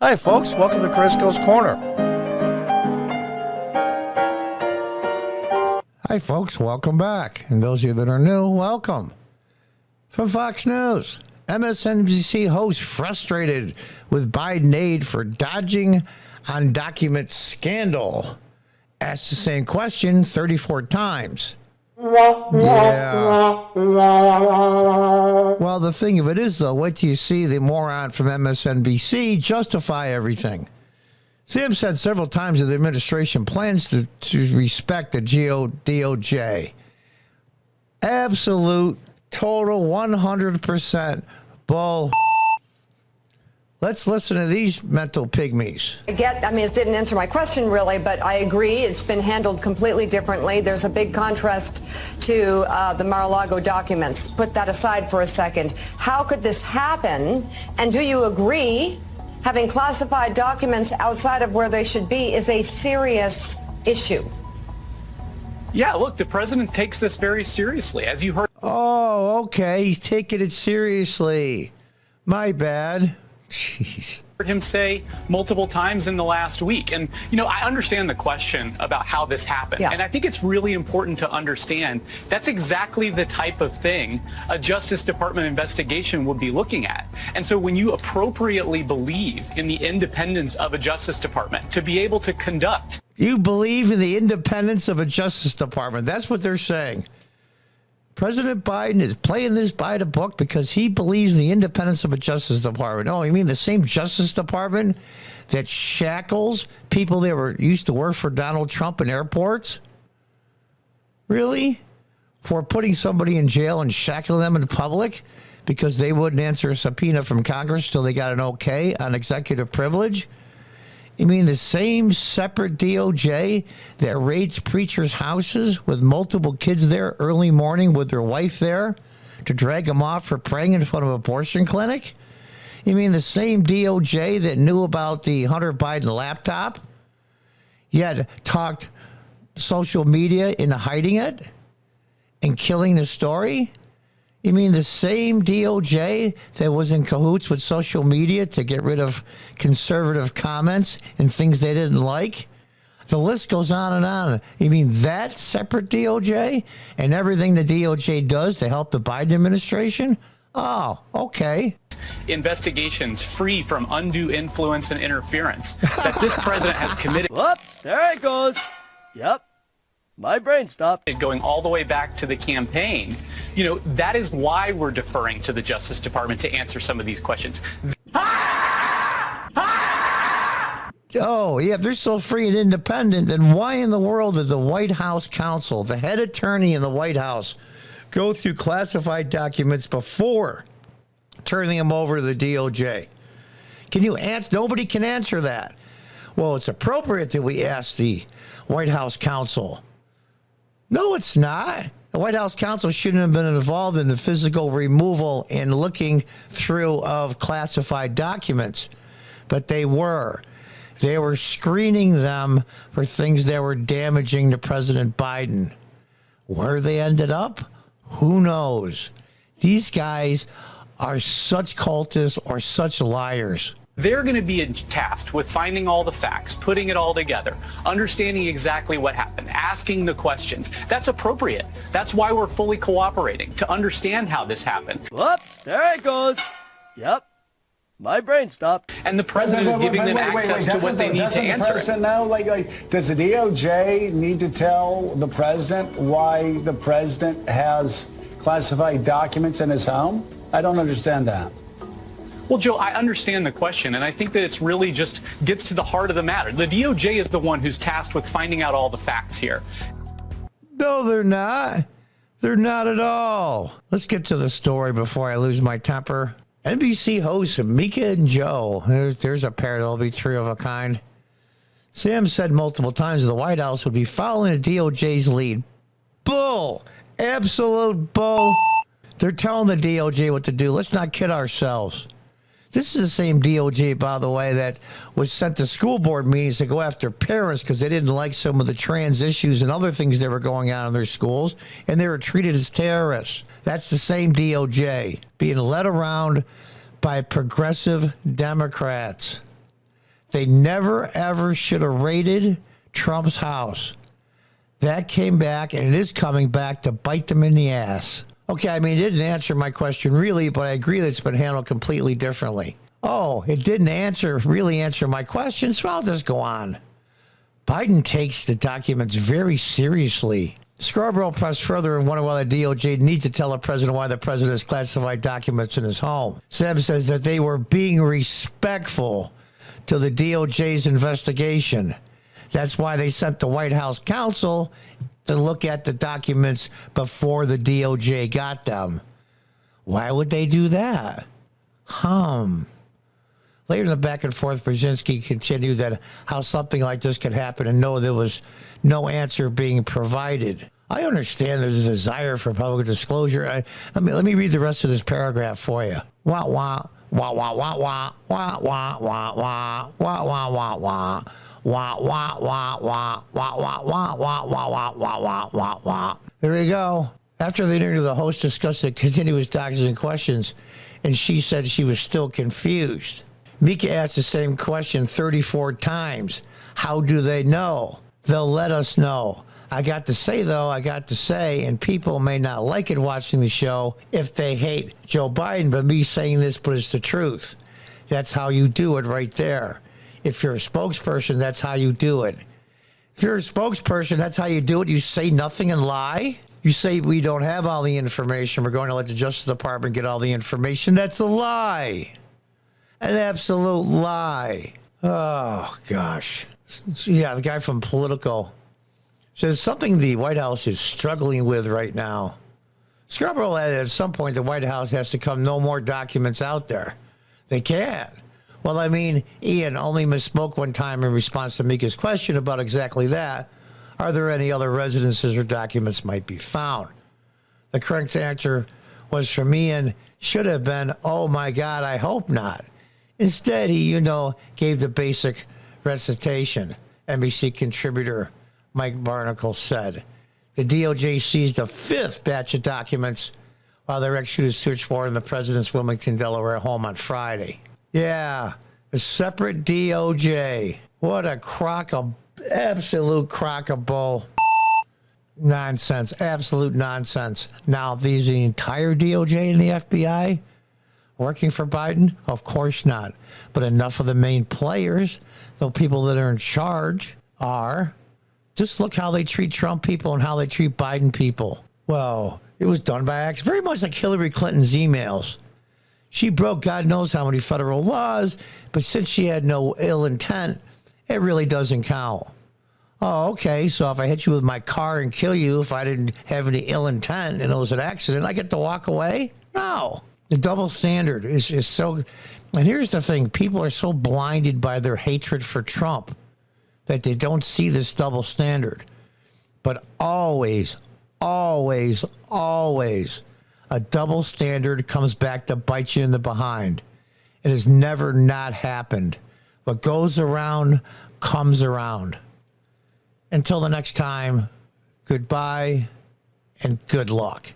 Hi, folks. Welcome to Crisco's Corner. Hi, folks. Welcome back. And those of you that are new, welcome. From Fox News, MSNBC host frustrated with Biden aide for dodging on document scandal. Asked the same question 34 times. Yeah. Well, the thing of it is, though, wait till you see the moron from MSNBC justify everything. Sam said several times that the administration plans to respect the DOJ. Absolute, total, 100% bull. Let's listen to these mental pygmies. It didn't answer my question really, but I agree it's been handled completely differently. There's a big contrast to the Mar-a-Lago documents. Put that aside for a second. How could this happen? And do you agree having classified documents outside of where they should be is a serious issue? Yeah, look, the president takes this very seriously, as you heard. Oh, okay. He's taking it seriously. My bad. Jeez. Heard him say multiple times in the last week. And, I understand the question about how this happened. Yeah. And I think it's really important to understand that's exactly the type of thing a Justice Department investigation would be looking at. And so when you appropriately believe in the independence of a Justice Department to be able to conduct. You believe in the independence of a Justice Department. That's what they're saying. President Biden is playing this by the book because he believes in the independence of a Justice Department. Oh, you mean the same Justice Department that shackles people that used to work for Donald Trump in airports? Really? For putting somebody in jail and shackling them in public because they wouldn't answer a subpoena from Congress till they got an okay on executive privilege? You mean the same separate DOJ that raids preachers' houses with multiple kids there early morning with their wife there to drag them off for praying in front of an abortion clinic? You mean the same DOJ that knew about the Hunter Biden laptop, yet talked social media into hiding it and killing the story? You mean the same DOJ that was in cahoots with social media to get rid of conservative comments and things they didn't like? The list goes on and on. You mean that separate DOJ and everything the DOJ does to help the Biden administration? Oh, okay. Investigations free from undue influence and interference that this president has committed. Whoops, there it goes. Yep. My brain stopped. Going all the way back to the campaign, that is why we're deferring to the Justice Department to answer some of these questions. Oh, yeah, if they're so free and independent, then why in the world did the White House counsel, the head attorney in the White House, go through classified documents before turning them over to the DOJ? Can you answer? Nobody can answer that. Well, it's appropriate that we ask the White House counsel. No, it's not. The White House counsel shouldn't have been involved in the physical removal and looking through of classified documents, but they were. They were screening them for things that were damaging to President Biden. Where they ended up, who knows? These guys are such cultists or such liars. They're going to be tasked with finding all the facts, putting it all together, understanding exactly what happened, asking the questions. That's appropriate. That's why we're fully cooperating, to understand how this happened. Whoops, there it goes. Yep. My brain stopped. And the president is giving them access to what they need to answer. The president know, does the DOJ need to tell the president why the president has classified documents in his home? I don't understand that. Well, Joe, I understand the question, and I think that it's really just gets to the heart of the matter. The DOJ is the one who's tasked with finding out all the facts here. No, they're not. They're not at all. Let's get to the story before I lose my temper. NBC hosts Mika and Joe. There's a pair that'll be three of a kind. Sam said multiple times the White House would be following the DOJ's lead. Bull. Absolute bull. They're telling the DOJ what to do. Let's not kid ourselves. This is the same DOJ, by the way, that was sent to school board meetings to go after parents because they didn't like some of the trans issues and other things that were going on in their schools, and they were treated as terrorists. That's the same DOJ being led around by progressive Democrats. They never, ever should have raided Trump's house. That came back, and it is coming back to bite them in the ass. Okay, I mean, it didn't answer my question really, but I agree that it's been handled completely differently. Oh, it didn't really answer my question, so I'll just go on. Biden takes the documents very seriously. Scarborough pressed further and wondered why the DOJ needs to tell the president why the president has classified documents in his home. Sam says that they were being respectful to the DOJ's investigation. That's why they sent the White House counsel to look at the documents before the DOJ got them. Why would they do that? Later in the back and forth, Brzezinski continued that how something like this could happen and no, there was no answer being provided. I understand there's a desire for public disclosure. Let me read the rest of this paragraph for you. Wah, wah, wah, wah, wah, wah, wah, wah, wah, wah, wah, wah, wah, wah. Wah, wah, wah, wah, wah, wah, wah, wah, wah, wah, wah, wah, wah. There we go. After the interview, the host discussed the continuous documents and questions, and she said she was still confused. Mika asked the same question 34 times. How do they know? They'll let us know. I got to say, and people may not like it watching the show if they hate Joe Biden, but me saying this, but it's the truth. That's how you do it right there. If you're a spokesperson, that's how you do it. If you're a spokesperson, that's how you do it. You say nothing and lie. You say we don't have all the information. We're going to let the Justice Department get all the information. That's a lie. An absolute lie. Oh, gosh. Yeah, the guy from Politico says something the White House is struggling with right now. Scarborough added at some point the White House has to come no more documents out there. They can't. Well, I mean, Ian only misspoke one time in response to Mika's question about exactly that. Are there any other residences or documents might be found? The correct answer was from Ian, should have been, oh my God, I hope not. Instead, he, gave the basic recitation. NBC contributor Mike Barnacle said. The DOJ seized a fifth batch of documents while they executed a search warrant in the president's Wilmington, Delaware home on Friday. Yeah, a separate DOJ. What a absolute crock of bull. Nonsense, absolute nonsense. Now, these the entire DOJ and the FBI working for Biden? Of course not. But enough of the main players, the people that are in charge are. Just look how they treat Trump people and how they treat Biden people. Well, it was done by accident. Very much like Hillary Clinton's emails. She broke God knows how many federal laws, but since she had no ill intent, it really doesn't count. Oh, okay, so if I hit you with my car and kill you, if I didn't have any ill intent and it was an accident, I get to walk away? No. The double standard is so... And here's the thing. People are so blinded by their hatred for Trump that they don't see this double standard. But always, always, always... a double standard comes back to bite you in the behind. It has never not happened. What goes around comes around. Until the next time, goodbye and good luck.